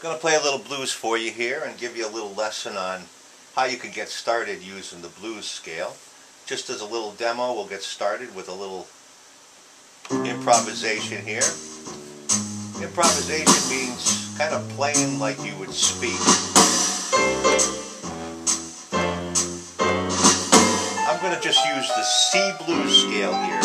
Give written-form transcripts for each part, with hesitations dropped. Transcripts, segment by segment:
Going to play a little blues for you here and give you a little lesson on how you can get started using the blues scale. Just as a little demo, we'll get started with a little improvisation here. Improvisation means kind of playing like you would speak. I'm going to just use the C blues scale here.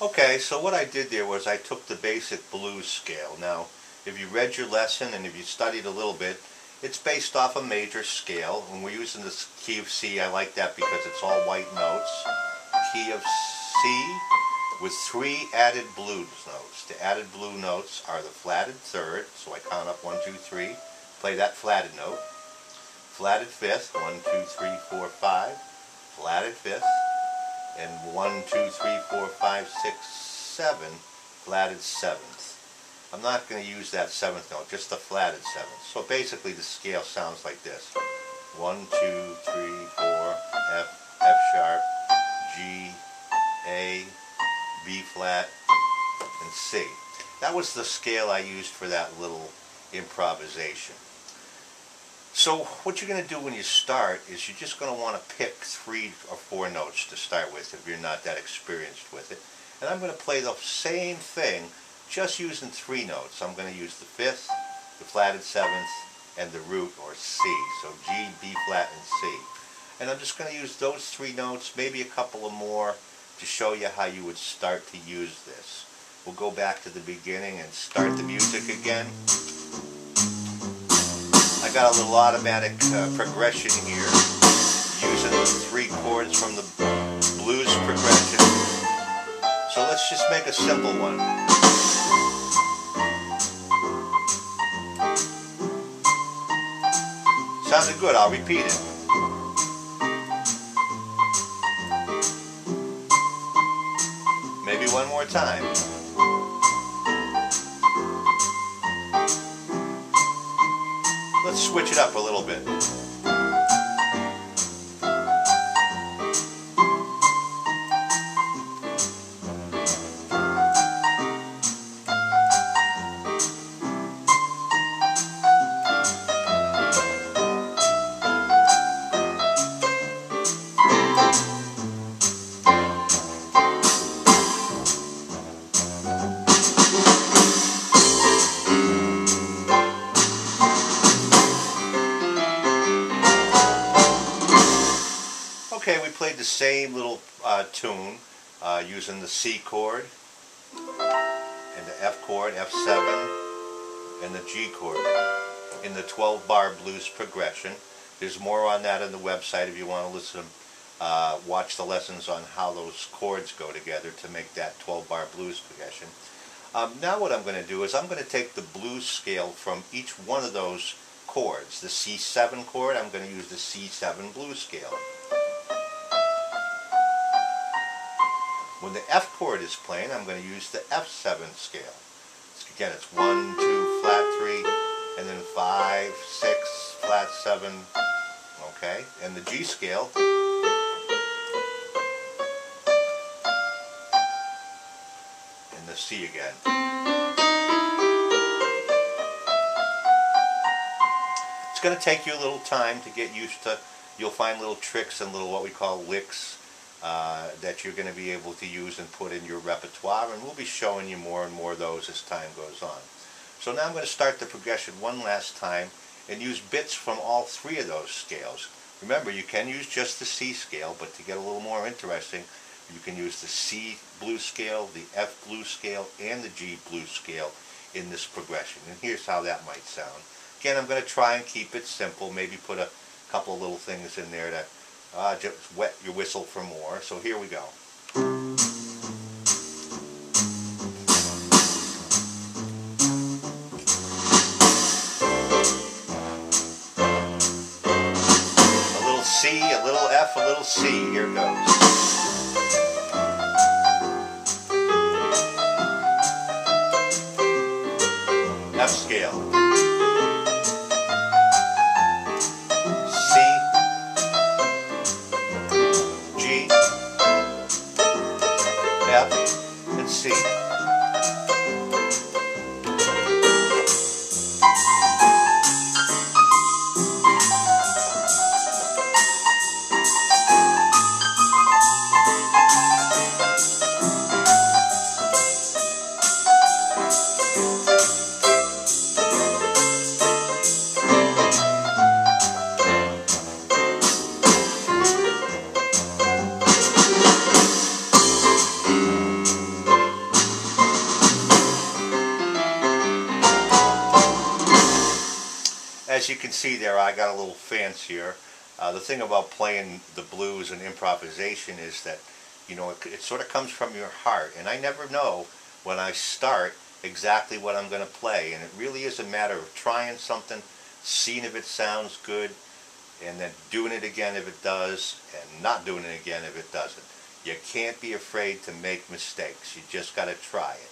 Okay, so what I did there was I took the basic blues scale. Now, if you read your lesson and if you studied a little bit, it's based off a major scale. When we're using the key of C, I like that because it's all white notes. Key of C with 3 added blues notes. The added blue notes are the flatted third, so I count up 1, 2, 3. Play that flatted note. Flatted fifth, 1, 2, 3, 4, 5. Flatted fifth. And 1, 2, 3, 4, 5, 6, 7, flatted seventh. I'm not going to use that 7th note, just the flatted 7th. So basically the scale sounds like this. 1, 2, 3, 4, F sharp, G, A, B flat, and C. That was the scale I used for that little improvisation. So what you're going to do when you start is you're just going to want to pick 3 or 4 notes to start with if you're not that experienced with it. And I'm going to play the same thing just using 3 notes. I'm going to use the 5th, the flatted 7th, and the root or C. So G, B flat, and C. And I'm just going to use those 3 notes, maybe a couple of more, to show you how you would start to use this. We'll go back to the beginning and start the music again. I got a little automatic progression here using the 3 chords from the blues progression. So let's just make a simple one. Sounded good, I'll repeat it. Maybe one more time. Let's switch it up a little bit. Okay, we played the same little tune using the C chord and the F chord, F7, and the G chord in the 12-bar blues progression. There's more on that on the website if you want to listen, watch the lessons on how those chords go together to make that 12-bar blues progression. Now what I'm going to do is I'm going to take the blues scale from each one of those chords. The C7 chord, I'm going to use the C7 blues scale. When the F chord is playing, I'm going to use the F7 scale. Again, it's 1, 2, flat 3, and then 5, 6, flat 7, okay? And the G scale, and the C again. It's going to take you a little time to get used to. You'll find little tricks and little what we call licks that you're going to be able to use and put in your repertoire, and we'll be showing you more and more of those as time goes on. So now I'm going to start the progression one last time and use bits from all three of those scales. Remember, you can use just the C scale, but to get a little more interesting, you can use the C blues scale, the F blues scale, and the G blues scale in this progression. And here's how that might sound. Again, I'm going to try and keep it simple, maybe put a couple of little things in there to just wet your whistle for more. So here we go. A little C, a little F, a little C. Here goes. F scale. C, G, F, and C. As you can see there, I got a little fancier. The thing about playing the blues and improvisation is that, you know, it sort of comes from your heart. And I never know when I start exactly what I'm going to play. And it really is a matter of trying something, seeing if it sounds good, and then doing it again if it does, and not doing it again if it doesn't. You can't be afraid to make mistakes. You just got to try it.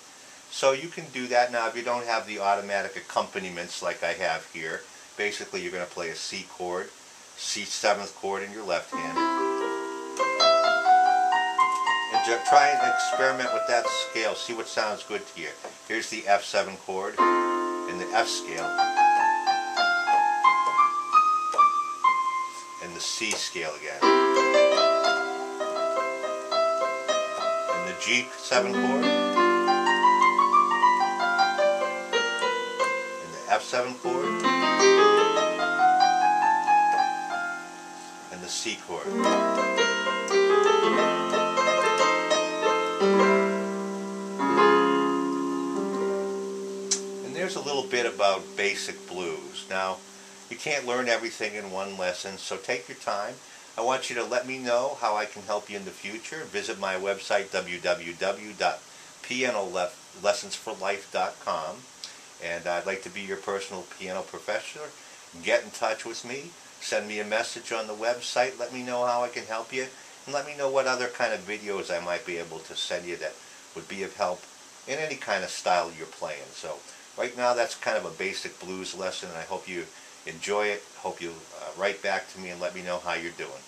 So you can do that. Now, if you don't have the automatic accompaniments like I have here, basically you're going to play a C chord, C 7th chord in your left hand, and just try and experiment with that scale, see what sounds good to you. Here's the F7 chord in the F scale, and the C scale again, and the G7 chord, and the F7 chord, and the C chord. And there's a little bit about basic blues. Now, you can't learn everything in one lesson, so take your time. I want you to let me know how I can help you in the future. Visit my website, www.pianolessonsforlife.com, and I'd like to be your personal piano professor. Get in touch with me. Send me a message on the website. Let me know how I can help you, and let me know what other kind of videos I might be able to send you that would be of help in any kind of style you're playing. So right now, that's kind of a basic blues lesson, and I hope you enjoy it. Hope you write back to me and let me know how you're doing.